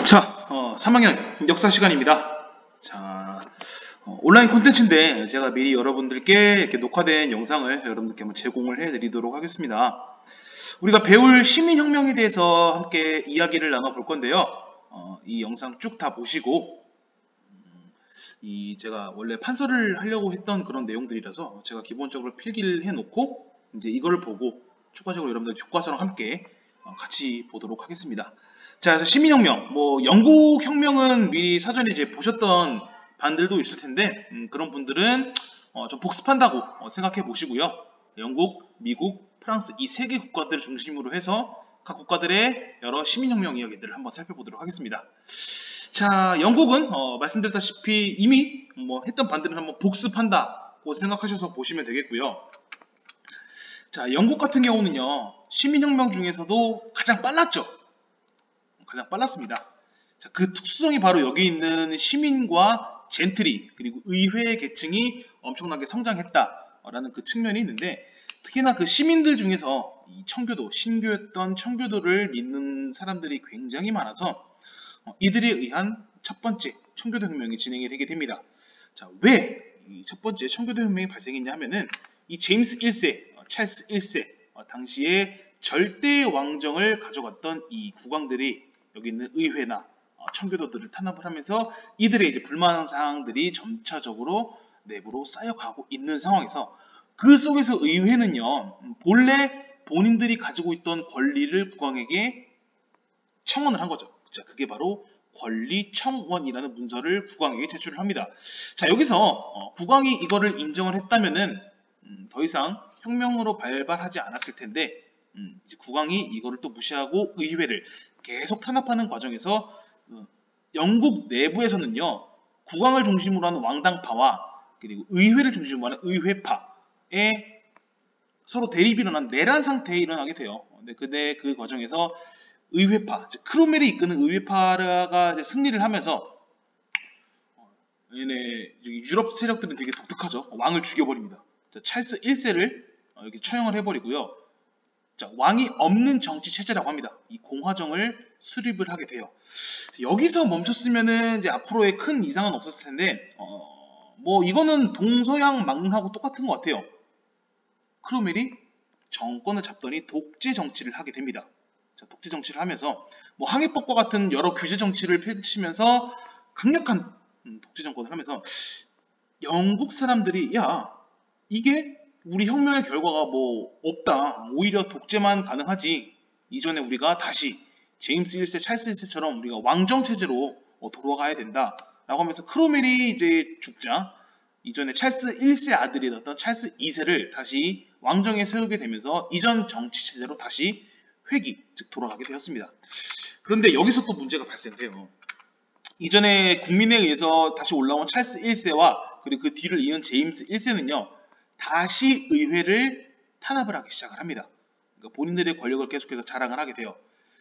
자, 3학년 역사 시간입니다. 자, 온라인 콘텐츠인데 제가 미리 여러분들께 이렇게 녹화된 영상을 여러분들께 한번 제공을 해드리도록 하겠습니다. 우리가 배울 시민혁명에 대해서 함께 이야기를 나눠볼 건데요. 이 영상 쭉 다 보시고 제가 원래 판서를 하려고 했던 그런 내용들이라서 제가 기본적으로 필기를 해놓고 이제 이거를 보고 추가적으로 여러분들 교과서랑 함께 같이 보도록 하겠습니다. 자, 그래서 시민혁명, 영국 혁명은 미리 사전에 이제 보셨던 반들도 있을 텐데 그런 분들은 좀 복습한다고 생각해 보시고요. 영국, 미국, 프랑스 이 세 개 국가들을 중심으로 해서 각 국가들의 여러 시민혁명 이야기들을 한번 살펴보도록 하겠습니다. 자, 영국은 말씀드렸다시피 이미 했던 반들을 한번 복습한다고 생각하셔서 보시면 되겠고요. 자, 영국 같은 경우는요, 시민혁명 중에서도 가장 빨랐죠. 가장 빨랐습니다. 자, 그 특수성이 바로 여기 있는 시민과 젠트리 그리고 의회 계층이 엄청나게 성장했다라는 그 측면이 있는데, 특히나 그 시민들 중에서 이 청교도, 신교였던 청교도를 믿는 사람들이 굉장히 많아서 이들에 의한 첫 번째 청교도 혁명이 진행이 되게 됩니다. 자, 왜 이 첫 번째 청교도 혁명이 발생했냐 하면은 이 제임스 1세, 찰스 1세 당시에 절대 왕정을 가져갔던 이 국왕들이 여기 있는 의회나 청교도들을 탄압을 하면서 이들의 이제 불만 사항들이 점차적으로 내부로 쌓여가고 있는 상황에서 그 속에서 의회는요, 본래 본인들이 가지고 있던 권리를 국왕에게 청원을 한 거죠. 자, 그게 바로 권리청원이라는 문서를 국왕에게 제출을 합니다. 자, 여기서 국왕이 이거를 인정을 했다면은 더 이상 혁명으로 발발하지 않았을 텐데 이제 국왕이 이거를 또 무시하고 의회를 계속 탄압하는 과정에서 영국 내부에서는요, 국왕을 중심으로 하는 왕당파와 그리고 의회를 중심으로 하는 의회파에 서로 대립이 일어난 내란 상태에 일어나게 돼요. 근데 그 과정에서 의회파, 즉 크롬웰이 이끄는 의회파가 이제 승리를 하면서 유럽 세력들은 되게 독특하죠. 왕을 죽여버립니다. 자, 찰스 1세를 이렇게 처형을 해버리고요. 자, 왕이 없는 정치 체제라고 합니다. 이 공화정을 수립을 하게 돼요. 여기서 멈췄으면은 이제 앞으로의 큰 이상은 없었을 텐데, 이거는 동서양 막론하고 똑같은 것 같아요. 크롬웰이 정권을 잡더니 독재 정치를 하게 됩니다. 자, 독재 정치를 하면서 항해법과 같은 여러 규제 정치를 펼치면서 강력한 독재 정권을 하면서 영국 사람들이 이게 우리 혁명의 결과가 없다. 오히려 독재만 가능하지. 이전에 우리가 다시 제임스 1세, 찰스 1세처럼 우리가 왕정 체제로 돌아가야 된다. 라고 하면서 크롬웰이 이제 죽자 이전에 찰스 1세 아들이었던 찰스 2세를 다시 왕정에 세우게 되면서 이전 정치 체제로 다시 회귀, 즉 돌아가게 되었습니다. 그런데 여기서 또 문제가 발생해요. 이전에 국민에 의해서 다시 올라온 찰스 1세와 그리고 그 뒤를 이은 제임스 1세는요. 다시 의회를 탄압을 하기 시작을 합니다. 그러니까 본인들의 권력을 계속해서 자랑을 하게 돼요.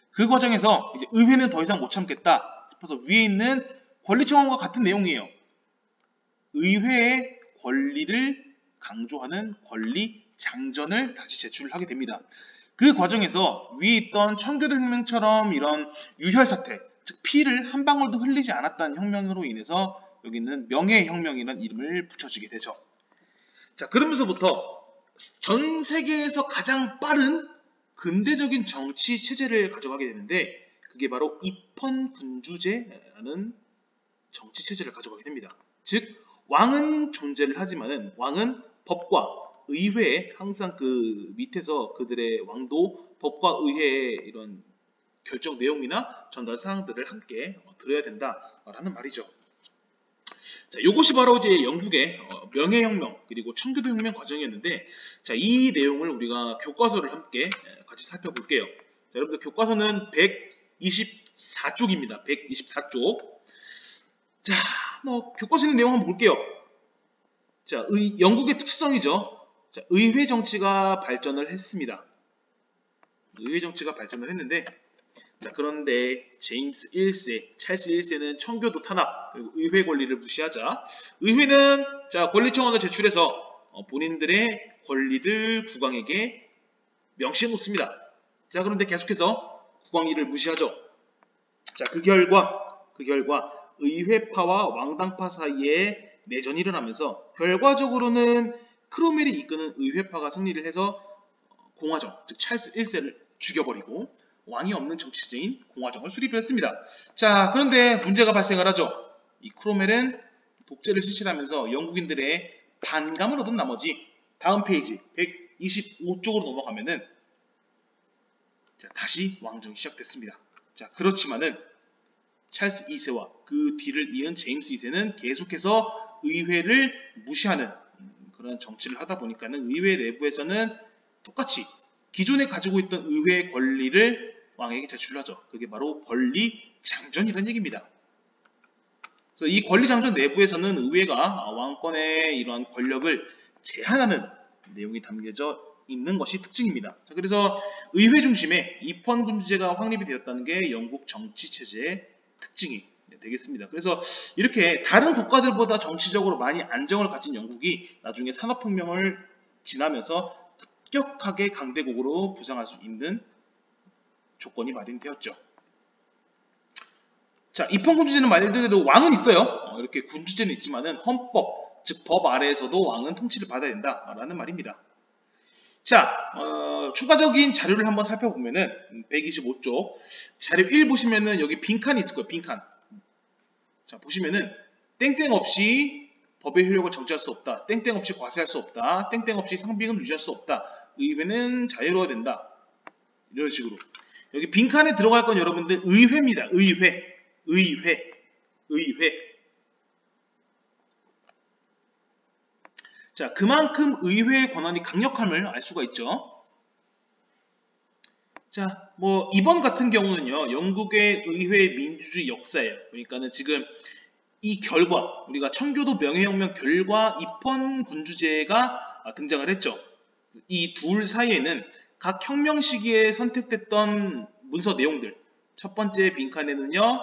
그 과정에서 이제 의회는 더 이상 못 참겠다 싶어서 위에 있는 권리청원과 같은 내용이에요. 의회의 권리를 강조하는 권리장전을 다시 제출을 하게 됩니다. 그 과정에서 위에 있던 청교도 혁명처럼 이런 유혈사태, 즉 피를 한 방울도 흘리지 않았다는 혁명으로 인해서 여기 있는 명예혁명이라는 이름을 붙여주게 되죠. 자, 그러면서부터 전 세계에서 가장 빠른 근대적인 정치 체제를 가져가게 되는데 그게 바로 입헌군주제라는 정치 체제를 가져가게 됩니다. 즉 왕은 존재를 하지만은 왕은 법과 의회에 항상 그 밑에서 그들의 왕도 법과 의회의 이런 결정 내용이나 전달 사항들을 함께 들어야 된다라는 말이죠. 자, 이것이 바로 이제 영국의 명예혁명 그리고 청교도 혁명 과정이었는데, 자, 이 내용을 우리가 교과서를 함께 같이 살펴볼게요. 자, 여러분들 교과서는 124쪽입니다. 124쪽. 자, 교과서 있는 내용 한번 볼게요. 자, 영국의 특성이죠. 자, 의회 정치가 발전을 했습니다. 의회 정치가 발전을 했는데, 자, 그런데 제임스 1세, 찰스 1세는 청교도 탄압, 그리고 의회 권리를 무시하자 의회는 자, 권리청원을 제출해서 본인들의 권리를 국왕에게 명시해 놓습니다. 자, 그런데 계속해서 국왕이 이를 무시하죠. 자, 그 결과 의회파와 왕당파 사이에 내전이 일어나면서 결과적으로는 크로멜이 이끄는 의회파가 승리를 해서 공화정, 즉 찰스 1세를 죽여버리고 왕이 없는 정치제인 공화정을 수립을 했습니다. 자, 그런데 문제가 발생을 하죠. 이 크로멜은 독재를 실시하면서 영국인들의 반감을 얻은 나머지 다음 페이지 125쪽으로 넘어가면은 자, 다시 왕정이 시작됐습니다. 자, 그렇지만은 찰스 2세와 그 뒤를 이은 제임스 2세는 계속해서 의회를 무시하는 그런 정치를 하다 보니까는 의회 내부에서는 똑같이 기존에 가지고 있던 의회의 권리를 왕에게 제출하죠. 그게 바로 권리장전이라는 얘기입니다. 그래서 이 권리장전 내부에서는 의회가 왕권의 이러한 권력을 제한하는 내용이 담겨져 있는 것이 특징입니다. 자, 그래서 의회 중심의 입헌군주제가 확립이 되었다는 게 영국 정치체제의 특징이 되겠습니다. 그래서 이렇게 다른 국가들보다 정치적으로 많이 안정을 가진 영국이 나중에 산업혁명을 지나면서 급격하게 강대국으로 부상할 수 있는 조건이 마련되었죠. 자, 입헌군주제는 말 그대로 왕은 있어요. 이렇게 군주제는 있지만은 헌법, 즉 법 아래에서도 왕은 통치를 받아야 된다라는 말입니다. 자, 추가적인 자료를 한번 살펴보면은 125쪽 자료 1 보시면은 여기 빈칸이 있을 거예요. 빈칸. 자, 보시면은 땡땡 없이 법의 효력을 정지할 수 없다. 땡땡 없이 과세할 수 없다. 땡땡 없이 상비는 유지할 수 없다. 의회는 자유로워야 된다. 이런 식으로. 여기 빈칸에 들어갈 건 여러분들 의회입니다. 의회. 자, 그만큼 의회의 권한이 강력함을 알 수가 있죠. 자, 뭐 이번 같은 경우는요, 영국의 의회 민주주의 역사예요. 그러니까는 지금 이 결과, 우리가 청교도 명예혁명 결과 입헌군주제가 등장을 했죠. 이 둘 사이에는 각 혁명 시기에 선택됐던 문서 내용들, 첫 번째 빈칸에는요,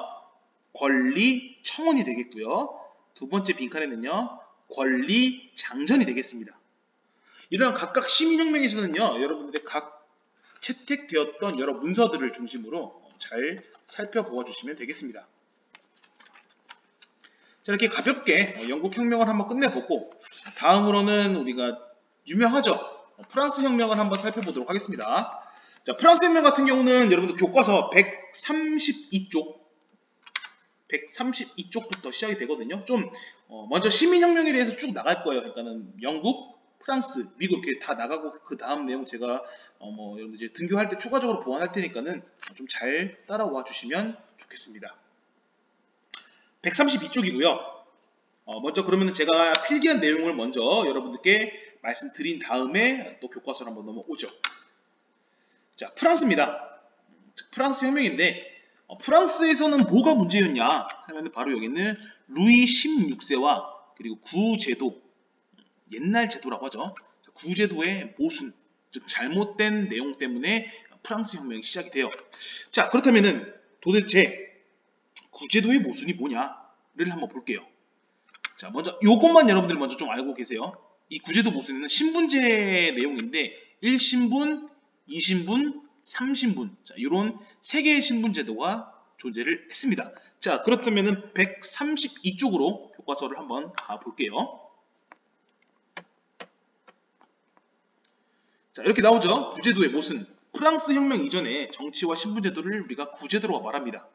권리 청원이 되겠고요. 두 번째 빈칸에는요, 권리 장전이 되겠습니다. 이런 각각 시민혁명에서는요, 여러분들의 각 채택되었던 여러 문서들을 중심으로 잘 살펴보아 주시면 되겠습니다. 자, 이렇게 가볍게 영국 혁명을 한번 끝내보고 다음으로는 우리가 유명하죠. 프랑스 혁명을 한번 살펴보도록 하겠습니다. 자, 프랑스 혁명 같은 경우는 여러분들 교과서 132쪽부터 시작이 되거든요. 좀 먼저 시민혁명에 대해서 쭉 나갈 거예요. 그러니까는 영국, 프랑스, 미국 이렇게 다 나가고 그 다음 내용 제가 여러분들 이제 등교할 때 추가적으로 보완할 테니까는 좀 잘 따라와 주시면 좋겠습니다. 132쪽이고요. 먼저 그러면은 제가 필기한 내용을 먼저 여러분들께 말씀드린 다음에 또 교과서로 한번 넘어오죠. 자, 프랑스입니다. 프랑스 혁명인데 프랑스에서는 뭐가 문제였냐 하면 바로 여기는 루이 16세와 그리고 구제도, 옛날 제도라고 하죠. 구제도의 모순, 즉 잘못된 내용 때문에 프랑스 혁명이 시작이 돼요. 자, 그렇다면은 도대체 구제도의 모순이 뭐냐를 한번 볼게요. 자, 먼저 요것만 여러분들 먼저 좀 알고 계세요. 이 구제도 모순에는 신분제 내용인데 1신분, 2신분, 3신분, 자, 이런 3개의 신분제도가 존재를 했습니다. 자, 그렇다면은 132쪽으로 교과서를 한번 가볼게요. 자, 이렇게 나오죠. 구제도의 모순. 프랑스 혁명 이전에 정치와 신분제도를 우리가 구제도라고 말합니다.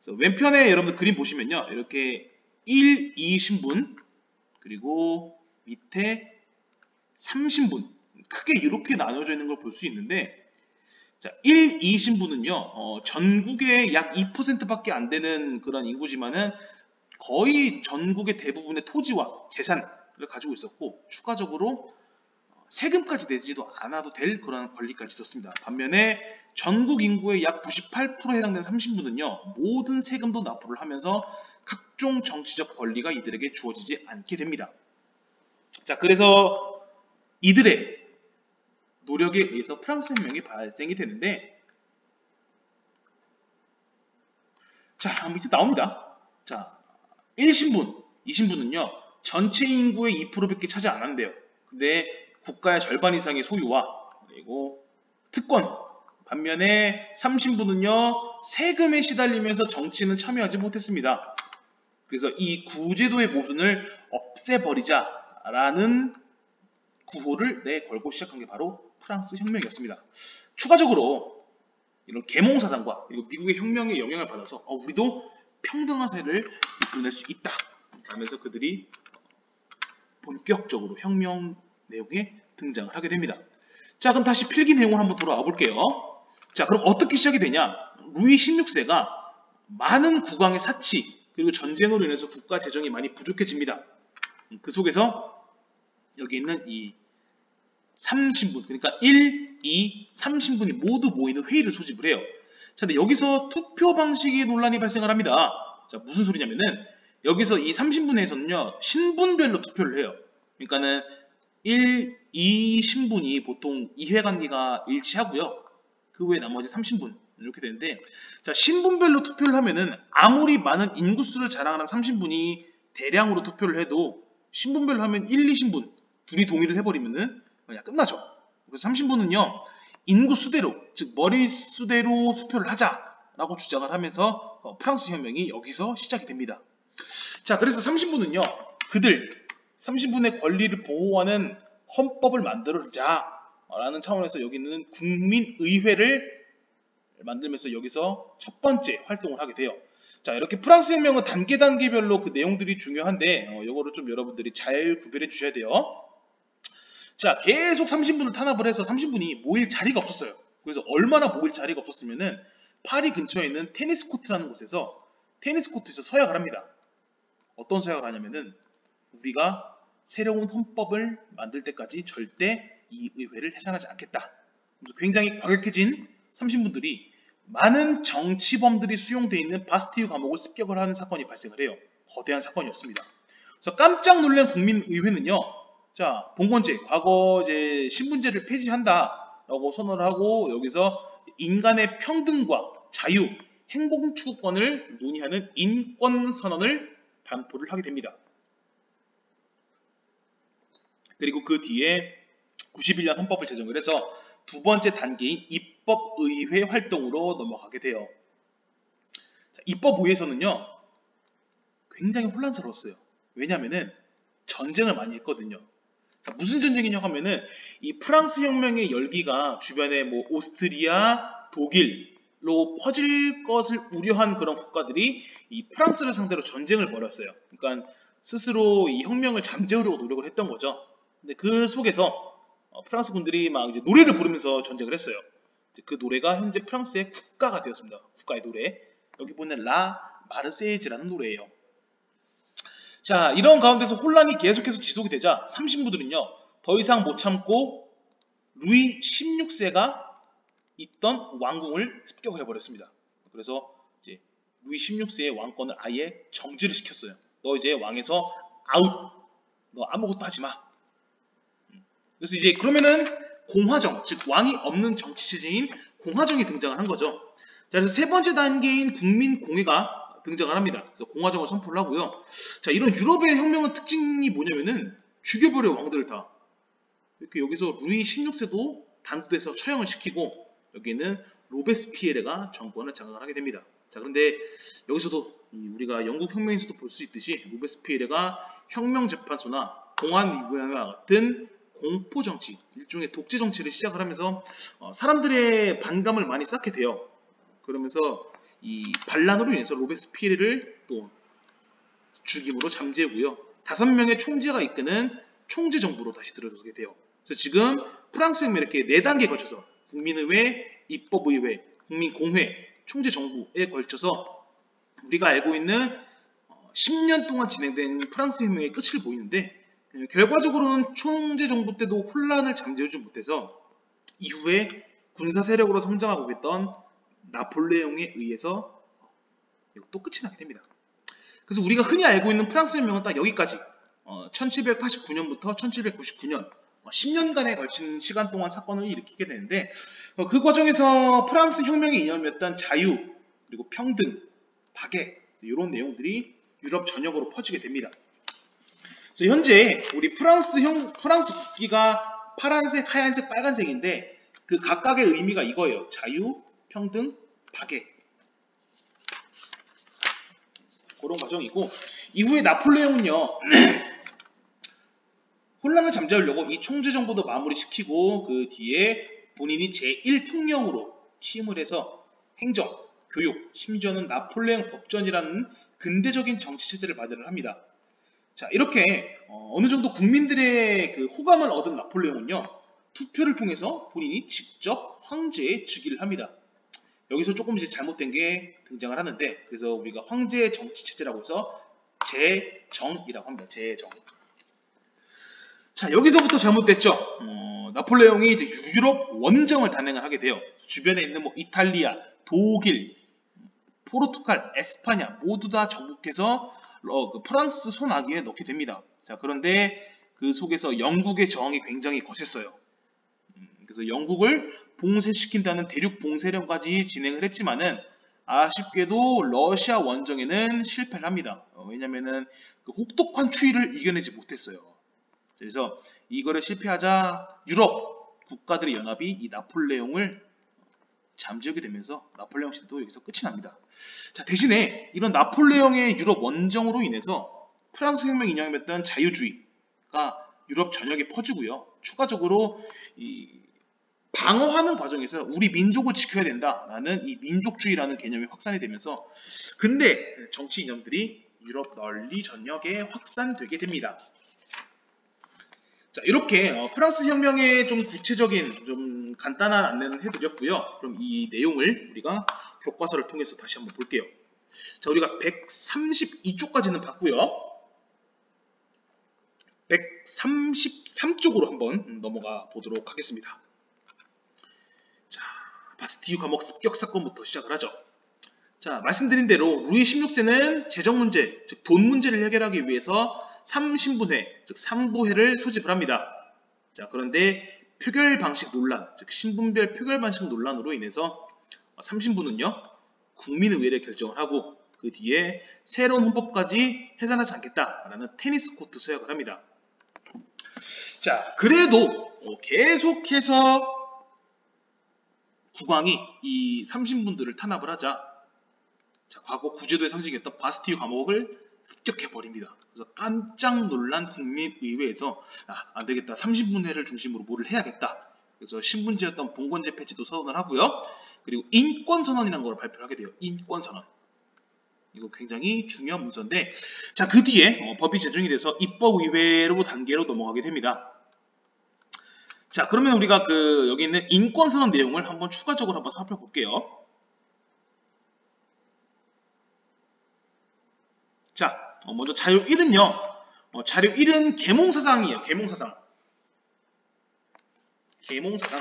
그래서 왼편에 여러분들 그림 보시면요. 이렇게 1, 2신분, 그리고 밑에 3신분. 크게 이렇게 나눠져 있는 걸 볼 수 있는데, 자, 1, 2신분은요, 전국의 약 2%밖에 안 되는 그런 인구지만은 거의 전국의 대부분의 토지와 재산을 가지고 있었고, 추가적으로 세금까지 내지도 않아도 될 그런 권리까지 있었습니다. 반면에 전국 인구의 약 98%에 해당되는 3신분은요, 모든 세금도 납부를 하면서 각종 정치적 권리가 이들에게 주어지지 않게 됩니다. 자, 그래서 이들의 노력에 의해서 프랑스 혁명이 발생이 되는데, 자, 밑에 나옵니다. 자, 1신분, 2신분은요, 전체 인구의 2%밖에 차지 않았는데요. 근데 국가의 절반 이상의 소유와 그리고 특권, 반면에 삼신부는요, 세금에 시달리면서 정치는 참여하지 못했습니다. 그래서 이 구제도의 모순을 없애버리자라는 구호를 내걸고 시작한 게 바로 프랑스 혁명이었습니다. 추가적으로 이런 계몽사상과 그리고 미국의 혁명에 영향을 받아서 우리도 평등한 사회를 이끌어낼 수 있다 하면서 그들이 본격적으로 혁명 내용에 등장을 하게 됩니다. 자, 그럼 다시 필기 내용을 한번 돌아와 볼게요. 자, 그럼 어떻게 시작이 되냐? 루이 16세가 많은 국왕의 사치 그리고 전쟁으로 인해서 국가 재정이 많이 부족해집니다. 그 속에서 여기 있는 이 3신분, 그러니까 1, 2, 3신분이 모두 모이는 회의를 소집을 해요. 자, 근데 여기서 투표 방식의 논란이 발생을 합니다. 자, 무슨 소리냐면은 여기서 이 3신분에서는요, 신분별로 투표를 해요. 그러니까는 1, 2 신분이 보통 이해관계가 일치하고요. 그 외에 나머지 3신분 이렇게 되는데, 자, 신분별로 투표를 하면은 아무리 많은 인구수를 자랑하는 3신분이 대량으로 투표를 해도 신분별로 하면 1, 2신분 둘이 동의를 해버리면은 그냥 끝나죠. 그래서 3신분은요, 인구수대로, 즉 머리수대로 투표를 하자라고 주장을 하면서 프랑스 혁명이 여기서 시작이 됩니다. 자, 그래서 3신분은요, 그들 3신분의 권리를 보호하는 헌법을 만들자라는 차원에서 여기 있는 국민의회를 만들면서 여기서 첫 번째 활동을 하게 돼요. 자, 이렇게 프랑스 혁명은 단계별로 그 내용들이 중요한데 이거를 좀 여러분들이 잘 구별해 주셔야 돼요. 자, 계속 3신분을 탄압을 해서 3신분이 모일 자리가 없었어요. 그래서 얼마나 모일 자리가 없었으면은 파리 근처에 있는 테니스 코트라는 곳에서 테니스 코트에서 서약을 합니다. 어떤 서약을 하냐면은 우리가 새로운 헌법을 만들 때까지 절대 이 의회를 해산하지 않겠다. 그래서 굉장히 과격해진 3신분들이 많은 정치범들이 수용되어 있는 바스티유 감옥을 습격을 하는 사건이 발생을 해요. 거대한 사건이었습니다. 그래서 깜짝 놀란 국민의회는요, 자, 봉건제, 과거 이제 신분제를 폐지한다라고 선언을 하고 여기서 인간의 평등과 자유, 행복 추구권을 논의하는 인권선언을 반포를 하게 됩니다. 그리고 그 뒤에 91년 헌법을 제정을 해서 두 번째 단계인 입법의회 활동으로 넘어가게 돼요. 자, 입법의회에서는요, 굉장히 혼란스러웠어요. 왜냐면은 전쟁을 많이 했거든요. 자, 무슨 전쟁이냐고 하면은 이 프랑스 혁명의 열기가 주변에 뭐 오스트리아, 독일로 퍼질 것을 우려한 그런 국가들이 이 프랑스를 상대로 전쟁을 벌였어요. 그러니까 스스로 이 혁명을 잠재우려고 노력을 했던 거죠. 근데 그 속에서 프랑스 군들이 막 이제 노래를 부르면서 전쟁을 했어요. 그 노래가 현재 프랑스의 국가가 되었습니다. 국가의 노래. 여기 보면 라 마르세이즈라는 노래예요. 자, 이런 가운데서 혼란이 계속해서 지속이 되자 3신부들은요, 더 이상 못 참고 루이 16세가 있던 왕궁을 습격해 버렸습니다. 그래서 이제 루이 16세의 왕권을 아예 정지를 시켰어요. 너 이제 왕에서 아웃. 너 아무것도 하지 마. 그래서 이제 그러면은 공화정, 즉 왕이 없는 정치 체제인 공화정이 등장을 한 거죠. 자, 그래서 세 번째 단계인 국민공회가 등장을 합니다. 그래서 공화정을 선포를 하고요. 자, 이런 유럽의 혁명의 특징이 뭐냐면은 죽여버려, 왕들을 다. 이렇게 여기서 루이 16세도 단두에서 처형을 시키고 여기는 로베스피에르가 정권을 장악을 하게 됩니다. 자, 그런데 여기서도 우리가 영국 혁명에서도 볼 수 있듯이 로베스피에르가 혁명재판소나 공안위원회와 같은 공포정치, 일종의 독재정치를 시작을 하면서 사람들의 반감을 많이 쌓게 돼요. 그러면서 이 반란으로 인해서 로베스피에르를 또 죽임으로 잠재우고요. 5명의 총재가 이끄는 총재정부로 다시 들어서게 돼요. 그래서 지금 프랑스 혁명 이렇게 4단계에 걸쳐서 국민의회, 입법의회, 국민공회, 총재정부에 걸쳐서 우리가 알고 있는 10년 동안 진행된 프랑스 혁명의 끝을 보이는데, 결과적으로는 총재정부 때도 혼란을 잠재우지 못해서 이후에 군사 세력으로 성장하고 있던 나폴레옹에 의해서 또 끝이 나게 됩니다. 그래서 우리가 흔히 알고 있는 프랑스 혁명은 딱 여기까지 1789년부터 1799년 10년간에 걸친 시간 동안 사건을 일으키게 되는데, 그 과정에서 프랑스 혁명의 이념이었던 자유, 그리고 평등, 박애 이런 내용들이 유럽 전역으로 퍼지게 됩니다. 현재 우리 프랑스 국기가 파란색, 하얀색, 빨간색인데 그 각각의 의미가 이거예요. 자유, 평등, 박애. 그런 과정이고, 이후에 나폴레옹은요, 혼란을 잠재우려고 이 총재정부도 마무리시키고 그 뒤에 본인이 제1통령으로 취임을 해서 행정, 교육, 심지어는 나폴레옹 법전이라는 근대적인 정치체제를 마련을 합니다. 자, 이렇게 어느 정도 국민들의 그 호감을 얻은 나폴레옹은요, 투표를 통해서 본인이 직접 황제에 즉위를 합니다. 여기서 조금 이제 잘못된 게 등장을 하는데, 그래서 우리가 황제의 정치체제라고 해서 제정이라고 합니다. 제정. 자, 여기서부터 잘못됐죠. 나폴레옹이 이제 유럽 원정을 단행을 하게 돼요. 주변에 있는 뭐 이탈리아, 독일, 포르투갈, 에스파냐 모두 다 정복해서 그 프랑스 손아귀에 넣게 됩니다. 자, 그런데 그 속에서 영국의 저항이 굉장히 거셌어요. 그래서 영국을 봉쇄시킨다는 대륙 봉쇄령까지 진행을 했지만은 아쉽게도 러시아 원정에는 실패를 합니다. 왜냐면은 그 혹독한 추위를 이겨내지 못했어요. 그래서 이거를 실패하자 유럽 국가들의 연합이 이 나폴레옹을 잠재우게 되면서 나폴레옹 시대도 여기서 끝이 납니다. 자, 대신에 이런 나폴레옹의 유럽 원정으로 인해서 프랑스 혁명 이념이었던 자유주의가 유럽 전역에 퍼지고요. 추가적으로 이 방어하는 과정에서 우리 민족을 지켜야 된다라는 이 민족주의라는 개념이 확산이 되면서 근대 정치 이념들이 유럽 널리 전역에 확산되게 됩니다. 자, 이렇게 프랑스 혁명의 좀 구체적인 좀 간단한 안내는 해드렸고요. 그럼 이 내용을 우리가 교과서를 통해서 다시 한번 볼게요. 자, 우리가 132쪽까지는 봤고요. 133쪽으로 한번 넘어가 보도록 하겠습니다. 자, 바스티유 감옥 습격 사건부터 시작을 하죠. 자, 말씀드린 대로 루이 16세는 재정 문제, 즉 돈 문제를 해결하기 위해서 3신분회, 즉 3부회를 소집을 합니다. 자, 그런데 표결 방식 논란, 즉 신분별 표결 방식 논란으로 인해서 3신부는요 국민의회를 결정을 하고 그 뒤에 새로운 헌법까지 해산하지 않겠다라는 테니스 코트 서약을 합니다. 자, 그래도 계속해서 국왕이 이 3신분들을 탄압을 하자, 자, 과거 구제도의 상징이었던 바스티유 감옥을 습격해버립니다. 그래서 깜짝 놀란 국민의회에서 안되겠다, 30분회를 중심으로 뭐를 해야겠다. 그래서 신분제였던 봉건제 폐지도 선언을 하고요. 그리고 인권선언이라는 걸 발표를 하게 돼요. 인권선언. 이거 굉장히 중요한 문서인데, 자, 그 뒤에 법이 제정이 돼서 입법의회로 단계로 넘어가게 됩니다. 자, 그러면 우리가 여기 있는 인권선언 내용을 한번 추가적으로 한번 살펴볼게요. 자, 먼저 자료 1은요. 자료 1은 계몽사상이에요. 계몽사상. 계몽사상.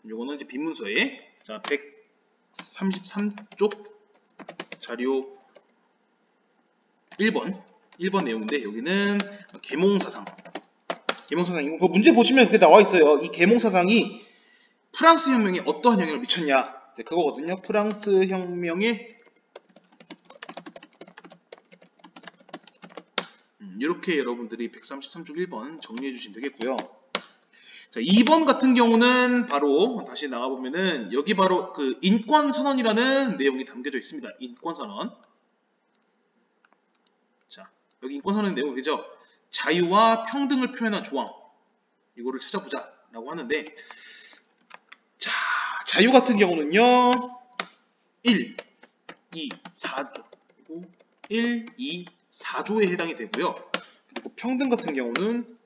요거는 이제 빈문서에, 자, 133쪽 자료 1번 내용인데, 여기는 계몽사상. 계몽사상, 이거 문제 보시면 그게 나와 있어요. 이 계몽사상이 프랑스 혁명에 어떠한 영향을 미쳤냐. 이제 그거거든요. 프랑스 혁명에 이렇게 여러분들이 133쪽 1번 정리해 주시면 되겠고요. 자, 2번 같은 경우는 바로 다시 나가보면은 여기 바로 그 인권선언이라는 내용이 담겨져 있습니다. 인권선언. 자, 여기 인권선언의 내용이 그죠? 자유와 평등을 표현한 조항. 이거를 찾아보자 라고 하는데, 자, 자유 같은 경우는요 1, 2, 4조 그리고 1, 2, 4조에 해당이 되고요. 그리고 평등 같은 경우는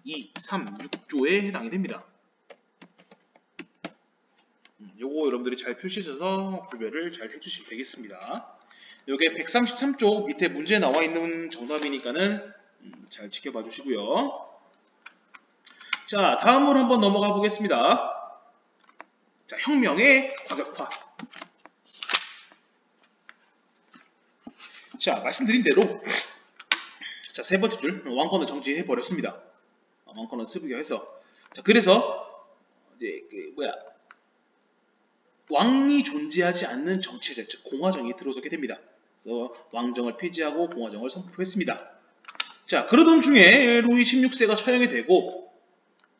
2, 3, 6조에 해당이 됩니다. 요거 여러분들이 잘 표시해서 구별을 잘 해주시면 되겠습니다. 요게 133쪽 밑에 문제에 나와 있는 정답이니까는 잘 지켜봐 주시고요. 자, 다음으로 한번 넘어가 보겠습니다. 자, 혁명의 과격화. 자, 말씀드린 대로, 자, 세 번째 줄 왕권을 정지해 버렸습니다. 왕권을 수부결해서, 자, 그래서 이제 왕이 존재하지 않는 정치제, 즉 공화정이 들어서게 됩니다. 그래서 왕정을 폐지하고 공화정을 선포했습니다. 자, 그러던 중에 루이 16세가 처형이 되고,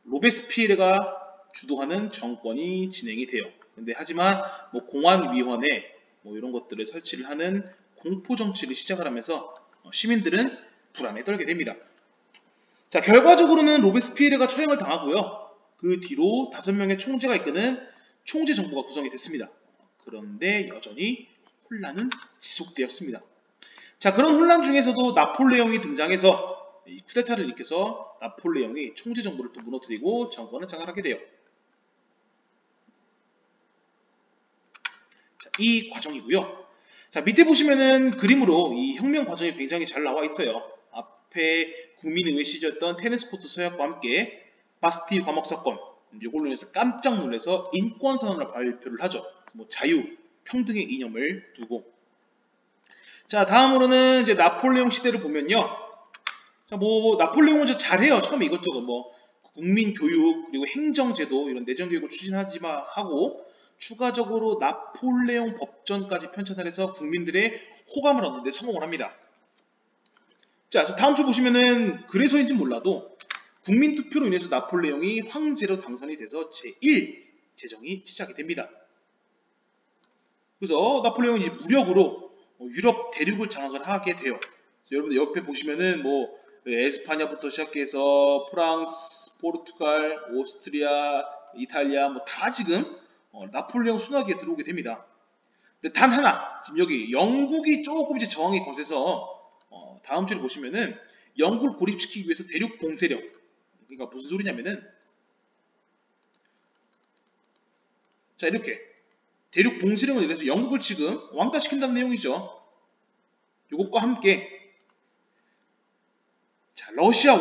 로베스피에르가 주도하는 정권이 진행이 돼요. 근데 하지만 뭐 공안위원회 뭐 이런 것들을 설치를 하는 공포 정치를 시작을 하면서 시민들은 불안에 떨게 됩니다. 자, 결과적으로는 로베스피에르가 처형을 당하고요. 그 뒤로 5명의 총재가 이끄는 총재 정부가 구성이 됐습니다. 그런데 여전히 혼란은 지속되었습니다. 자, 그런 혼란 중에서도 나폴레옹이 등장해서 이 쿠데타를 일으켜서 나폴레옹이 총재 정부를 또 무너뜨리고 정권을 장악하게 돼요. 자, 이 과정이고요. 자, 밑에 보시면은 그림으로 이 혁명 과정이 굉장히 잘 나와 있어요. 앞에 국민의회 시절이었던 테니스 코트 서약과 함께 바스티유 감옥 사건, 이걸로 인해서 깜짝 놀라서 인권 선언을 발표를 하죠. 뭐 자유, 평등의 이념을 두고. 자, 다음으로는 이제 나폴레옹 시대를 보면요. 자, 뭐 나폴레옹은 잘해요. 처음에 이것저것 뭐 국민 교육 그리고 행정제도 이런 내정 교육을 추진하지만 하고 추가적으로 나폴레옹 법전까지 편찬을 해서 국민들의 호감을 얻는 데 성공을 합니다. 자, 그래서 다음 주 보시면은 그래서인지 몰라도 국민 투표로 인해서 나폴레옹이 황제로 당선이 돼서 제1 제정이 시작이 됩니다. 그래서 나폴레옹이 이제 무력으로 유럽 대륙을 장악을 하게 돼요. 여러분들 옆에 보시면은 뭐 에스파냐부터 시작해서 프랑스, 포르투갈, 오스트리아, 이탈리아 뭐 다 지금 나폴레옹 순화기에 들어오게 됩니다. 근데 단 하나 지금 여기 영국이 조금 이제 저항이 거세서 다음 주에 보시면은 영국을 고립시키기 위해서 대륙 봉쇄령, 그러니까 무슨 소리냐면은 자 이렇게 대륙 봉쇄령을 내려서 영국을 지금 왕따시킨다는 내용이죠. 이것과 함께 자 러시아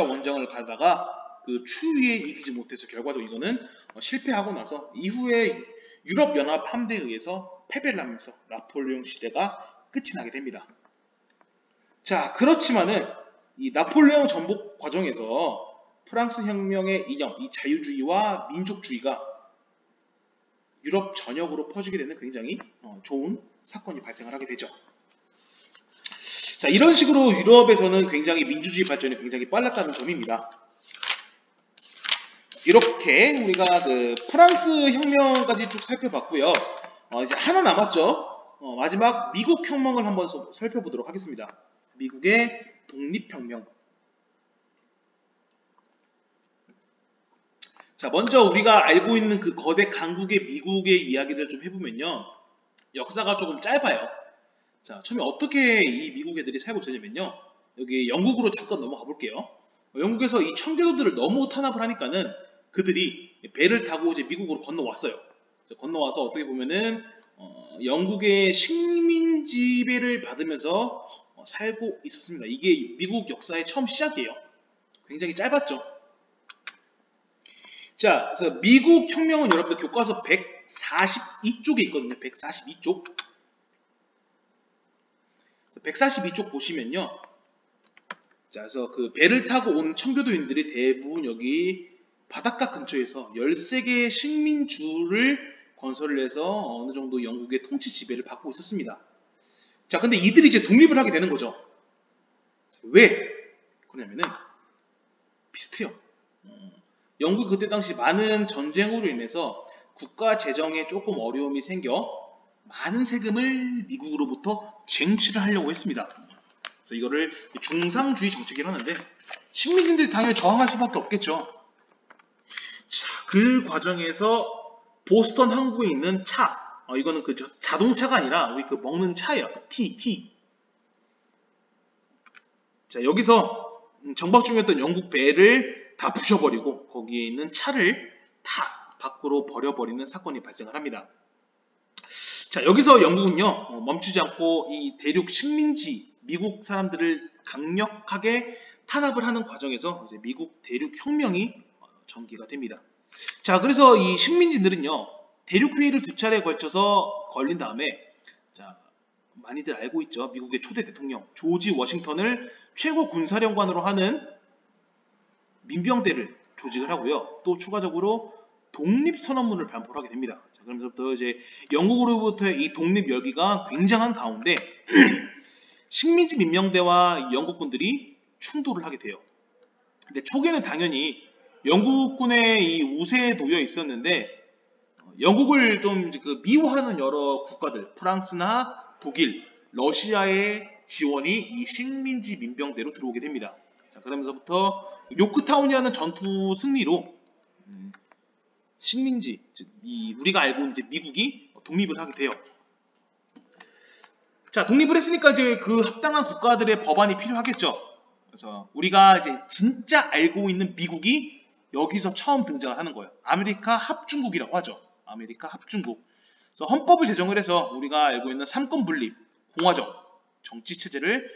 원정을 가다가 그 추위에 이기지 못해서 결과적으로 이거는 실패하고 나서 이후에 유럽연합 함대에 의해서 패배를 하면서 나폴레옹 시대가 끝이 나게 됩니다. 자, 그렇지만은 이 나폴레옹 전복 과정에서 프랑스 혁명의 이념, 이 자유주의와 민족주의가 유럽 전역으로 퍼지게 되는 굉장히 좋은 사건이 발생을 하게 되죠. 자, 이런 식으로 유럽에서는 굉장히 민주주의 발전이 굉장히 빨랐다는 점입니다. 이렇게 우리가 그 프랑스 혁명까지 쭉 살펴봤고요. 이제 하나 남았죠. 마지막 미국 혁명을 한번 살펴보도록 하겠습니다. 미국의 독립혁명. 자, 먼저 우리가 알고 있는 그 거대 강국의 미국의 이야기를 좀 해보면요. 역사가 조금 짧아요. 자, 처음에 어떻게 이 미국 애들이 살고 있었냐면요. 여기 영국으로 잠깐 넘어가 볼게요. 영국에서 이 청교도들을 너무 탄압을 하니까는 그들이 배를 타고 이제 미국으로 건너왔어요. 건너와서 어떻게 보면은 영국의 식민 지배를 받으면서 살고 있었습니다. 이게 미국 역사의 처음 시작이에요. 굉장히 짧았죠. 자, 그래서 미국 혁명은 여러분들 교과서 142쪽에 있거든요. 142쪽. 142쪽 보시면요. 자, 그래서 그 배를 타고 온 청교도인들이 대부분 여기 바닷가 근처에서 13개의 식민주를 건설을 해서 어느 정도 영국의 통치 지배를 받고 있었습니다. 자, 근데 이들이 이제 독립을 하게 되는 거죠. 왜? 그러냐면은 비슷해요. 영국이 그때 당시 많은 전쟁으로 인해서 국가 재정에 조금 어려움이 생겨 많은 세금을 미국으로부터 쟁취를 하려고 했습니다. 그래서 이거를 중상주의 정책이라고 하는데 식민지들이 당연히 저항할 수밖에 없겠죠. 자, 그 과정에서 보스턴 항구에 있는 차, 이거는 그 자동차가 아니라 우리 그 먹는 차예요. 티. 자, 여기서 정박 중이었던 영국 배를 다 부셔버리고 거기에 있는 차를 다 밖으로 버려버리는 사건이 발생을 합니다. 자, 여기서 영국은요 멈추지 않고 이 대륙 식민지 미국 사람들을 강력하게 탄압을 하는 과정에서 이제 미국 대륙 혁명이 전개가 됩니다. 자, 그래서 이 식민지들은요 대륙 회의를 2차례에 걸쳐서 걸린 다음에 자, 많이들 알고 있죠. 미국의 초대 대통령 조지 워싱턴을 최고 군사령관으로 하는 민병대를 조직을 하고요. 또 추가적으로 독립선언문을 발표를 하게 됩니다. 자, 그러면서부터 이제 영국으로부터의 이 독립 열기가 굉장한 가운데 식민지 민병대와 영국군들이 충돌을 하게 돼요. 근데 초기에는 당연히 영국군의 이 우세에 놓여 있었는데 영국을 좀 미워하는 여러 국가들, 프랑스나 독일, 러시아의 지원이 이 식민지 민병대로 들어오게 됩니다. 자, 그러면서부터 요크타운이라는 전투 승리로 식민지, 즉 우리가 알고 있는 이제 미국이 독립을 하게 돼요. 자, 독립을 했으니까 이제 그 합당한 국가들의 법안이 필요하겠죠. 그래서 우리가 이제 진짜 알고 있는 미국이 여기서 처음 등장을 하는 거예요. 아메리카 합중국이라고 하죠. 아메리카 합중국. 그래서 헌법을 제정을 해서 우리가 알고 있는 삼권 분립, 공화정, 정치 체제를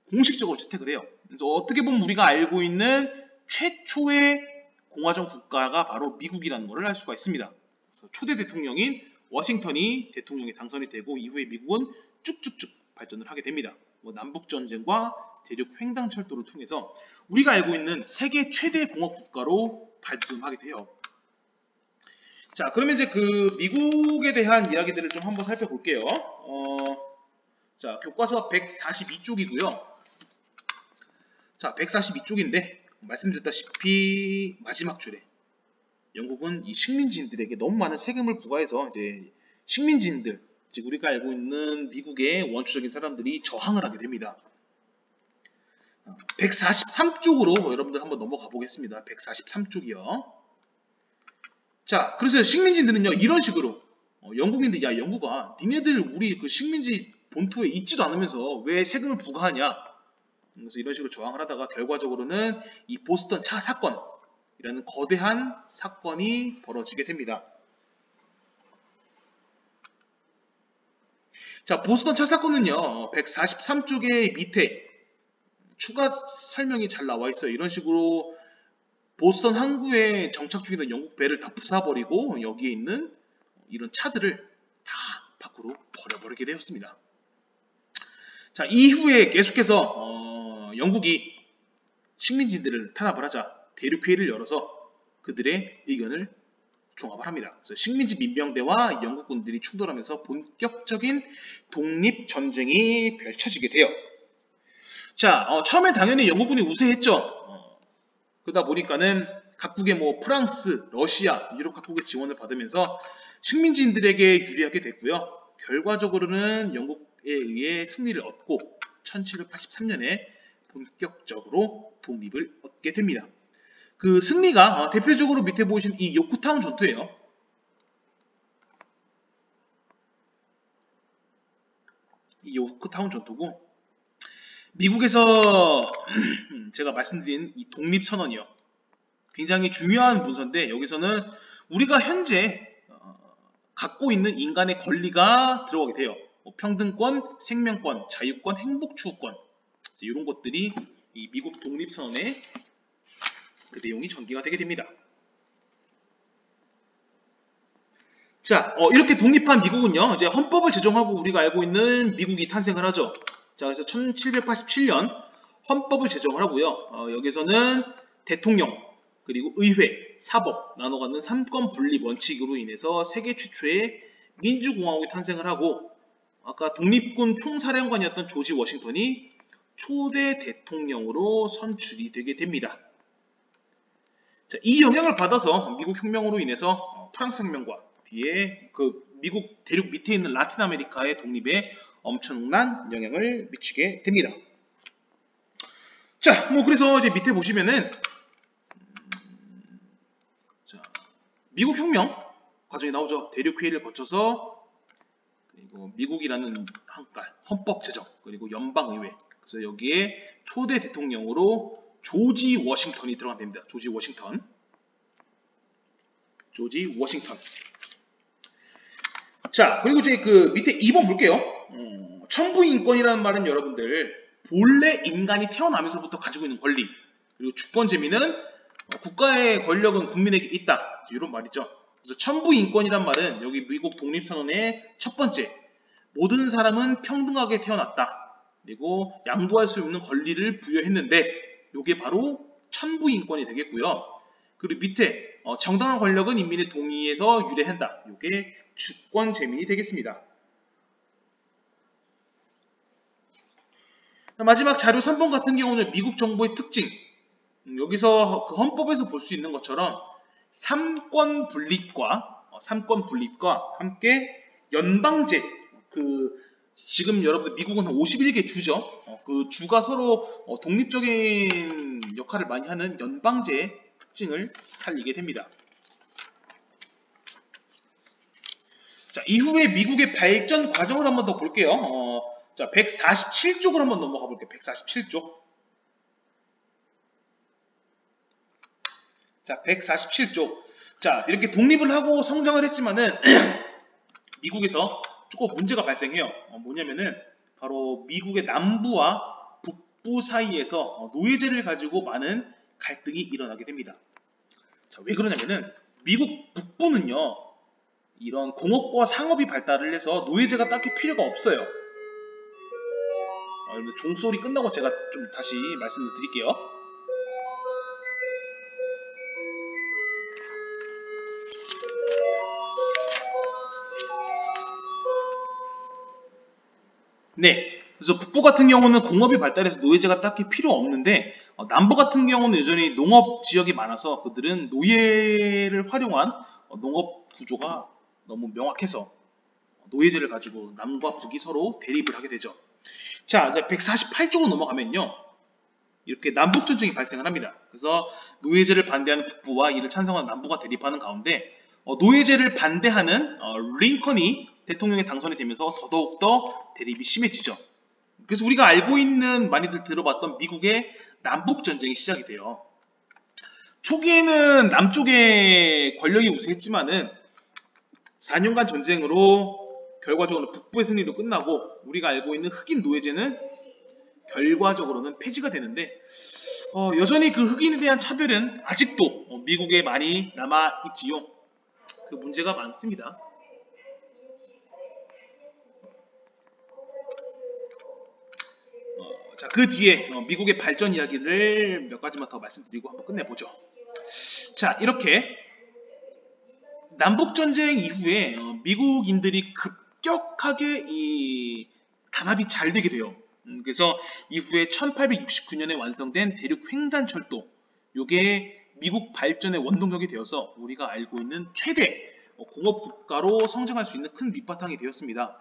공식적으로 채택을 해요. 그래서 어떻게 보면 우리가 알고 있는 최초의 공화정 국가가 바로 미국이라는 것을 알 수가 있습니다. 그래서 초대 대통령인 워싱턴이 대통령에 당선이 되고 이후에 미국은 쭉쭉쭉 발전을 하게 됩니다. 남북전쟁과 대륙 횡단철도를 통해서 우리가 알고 있는 세계 최대 공업 국가로 발돋움하게 돼요. 자, 그러면 이제 그 미국에 대한 이야기들을 좀 한번 살펴볼게요. 자, 교과서 142쪽이고요. 자, 142쪽인데 말씀드렸다시피 마지막 줄에 영국은 이 식민지인들에게 너무 많은 세금을 부과해서 이제 식민지인들, 즉 우리가 알고 있는 미국의 원초적인 사람들이 저항을 하게 됩니다. 143쪽으로 여러분들 한번 넘어가 보겠습니다. 143쪽이요. 자, 그래서 식민지들은요 이런 식으로 영국인들, 야 영국아, 니네들 우리 그 식민지 본토에 있지도 않으면서 왜 세금을 부과하냐? 그래서 이런 식으로 저항을 하다가 결과적으로는 이 보스턴 차 사건이라는 거대한 사건이 벌어지게 됩니다. 자, 보스턴 차 사건은요 143쪽의 밑에 추가 설명이 잘 나와 있어요. 이런 식으로 보스턴 항구에 정착 중이던 영국 배를 다 부숴버리고 여기에 있는 이런 차들을 다 밖으로 버려버리게 되었습니다. 자, 이후에 계속해서 영국이 식민지들을 탄압을 하자 대륙회의를 열어서 그들의 의견을 종합을 합니다. 그래서 식민지 민병대와 영국군들이 충돌하면서 본격적인 독립전쟁이 펼쳐지게 돼요. 자, 처음엔 당연히 영국군이 우세했죠. 그러다 보니까는 각국의 뭐 프랑스, 러시아, 유럽 각국의 지원을 받으면서 식민지인들에게 유리하게 됐고요. 결과적으로는 영국에 의해 승리를 얻고 1783년에 본격적으로 독립을 얻게 됩니다. 그 승리가 대표적으로 밑에 보이신 이 요크타운 전투예요. 이 요크타운 전투고 미국에서 제가 말씀드린 이 독립선언이요. 굉장히 중요한 문서인데 여기서는 우리가 현재 갖고 있는 인간의 권리가 들어가게 돼요. 평등권, 생명권, 자유권, 행복추구권 이런 것들이 이 미국 독립선언의 그 내용이 전개가 되게 됩니다. 자, 이렇게 독립한 미국은요, 이제 헌법을 제정하고 우리가 알고 있는 미국이 탄생을 하죠. 자, 그래서 1787년 헌법을 제정을 하고요. 여기서는 대통령, 그리고 의회, 사법 나눠 갖는 삼권 분립 원칙으로 인해서 세계 최초의 민주공화국이 탄생을 하고 아까 독립군 총사령관이었던 조지 워싱턴이 초대 대통령으로 선출이 되게 됩니다. 자, 이 영향을 받아서 미국 혁명으로 인해서 프랑스 혁명과 뒤에 그 미국 대륙 밑에 있는 라틴 아메리카의 독립에 엄청난 영향을 미치게 됩니다. 자, 뭐 그래서 이제 밑에 보시면은 자, 미국 혁명 과정이 나오죠. 대륙 회의를 거쳐서 그리고 미국이라는 헌법 제정 그리고 연방의회 그래서 여기에 초대 대통령으로 조지 워싱턴이 들어가게 됩니다. 조지 워싱턴. 자, 그리고 이제 그 밑에 2번 볼게요. 천부인권이라는 말은 여러분들 본래 인간이 태어나면서부터 가지고 있는 권리 그리고 주권 재미는 국가의 권력은 국민에게 있다 이런 말이죠. 그래서 천부인권이란 말은 여기 미국 독립선언의 첫 번째 모든 사람은 평등하게 태어났다 그리고 양보할 수 있는 권리를 부여했는데 이게 바로 천부인권이 되겠고요. 그리고 밑에 정당한 권력은 인민의 동의에서 유래한다. 이게 주권 재민이 되겠습니다. 마지막 자료 3번 같은 경우는 미국 정부의 특징 여기서 그 헌법에서 볼 수 있는 것처럼 삼권 분립과 함께 연방제, 지금 여러분들 미국은 한 51개 주죠. 그 주가 서로 독립적인 역할을 많이 하는 연방제의 특징을 살리게 됩니다. 자, 이후에 미국의 발전 과정을 한번 더 볼게요. 자, 147쪽으로 한번 넘어가 볼게요. 147쪽. 자, 147쪽. 자, 이렇게 독립을 하고 성장을 했지만은 미국에서 조금 문제가 발생해요. 뭐냐면은 바로 미국의 남부와 북부 사이에서 노예제를 가지고 많은 갈등이 일어나게 됩니다. 자, 왜 그러냐면은 미국 북부는요, 이런 공업과 상업이 발달을 해서 노예제가 딱히 필요가 없어요. 종소리 끝나고 제가 좀 다시 말씀을 드릴게요. 네, 그래서 북부 같은 경우는 공업이 발달해서 노예제가 딱히 필요 없는데 남부 같은 경우는 여전히 농업 지역이 많아서 그들은 노예를 활용한 농업 구조가 너무 명확해서 노예제를 가지고 남과 북이 서로 대립을 하게 되죠. 자, 이제 148쪽으로 넘어가면요, 이렇게 남북전쟁이 발생을 합니다. 그래서 노예제를 반대하는 북부와 이를 찬성하는 남부가 대립하는 가운데 노예제를 반대하는 링컨이 대통령에 당선이 되면서 더더욱더 대립이 심해지죠. 그래서 우리가 알고 있는, 많이들 들어봤던 미국의 남북전쟁이 시작이 돼요. 초기에는 남쪽의 권력이 우세했지만은 4년간 전쟁으로 결과적으로 북부의 승리로 끝나고 우리가 알고 있는 흑인 노예제는 결과적으로는 폐지가 되는데 여전히 그 흑인에 대한 차별은 아직도 미국에 많이 남아있지요. 그 문제가 많습니다. 자, 그 뒤에 미국의 발전 이야기를 몇 가지만 더 말씀드리고 한번 끝내보죠. 자, 이렇게 남북전쟁 이후에 미국인들이 급격하게 이 단합이 잘 되게 돼요. 그래서 이후에 1869년에 완성된 대륙 횡단철도, 요게 미국 발전의 원동력이 되어서 우리가 알고 있는 최대 공업국가로 성장할 수 있는 큰 밑바탕이 되었습니다.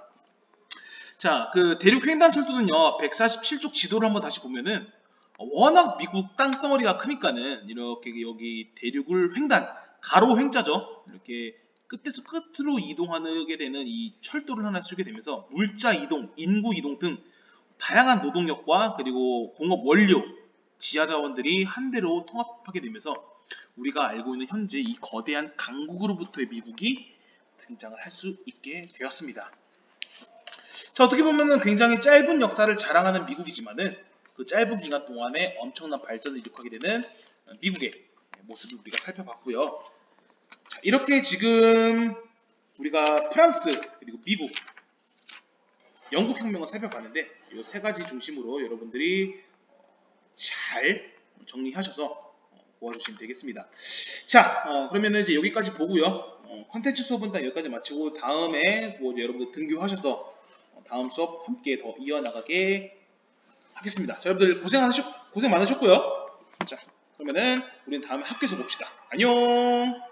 자, 그 대륙 횡단철도는요, 147쪽 지도를 한번 다시 보면은 워낙 미국 땅덩어리가 크니까는 이렇게 여기 대륙을 횡단, 가로 횡자죠. 이렇게 끝에서 끝으로 이동하게 되는 이 철도를 하나 쓰게 되면서 물자 이동, 인구 이동 등 다양한 노동력과 그리고 공업 원료, 지하 자원들이 한데로 통합하게 되면서 우리가 알고 있는 현재 이 거대한 강국으로부터의 미국이 등장을 할 수 있게 되었습니다. 자, 어떻게 보면은 굉장히 짧은 역사를 자랑하는 미국이지만은 그 짧은 기간 동안에 엄청난 발전을 이룩하게 되는 미국의 모습을 우리가 살펴봤고요. 자, 이렇게 지금 우리가 프랑스, 그리고 미국, 영국 혁명을 살펴봤는데 이 세 가지 중심으로 여러분들이 잘 정리하셔서 보아주시면 되겠습니다. 자, 그러면은 이제 여기까지 보고요. 컨텐츠 수업은 딱 여기까지 마치고 다음에 뭐 여러분들 등교하셔서 다음 수업 함께 더 이어나가게 하겠습니다. 자, 여러분들 고생 많으셨고요. 자, 그러면은 우리는 다음에 학교에서 봅시다. 안녕.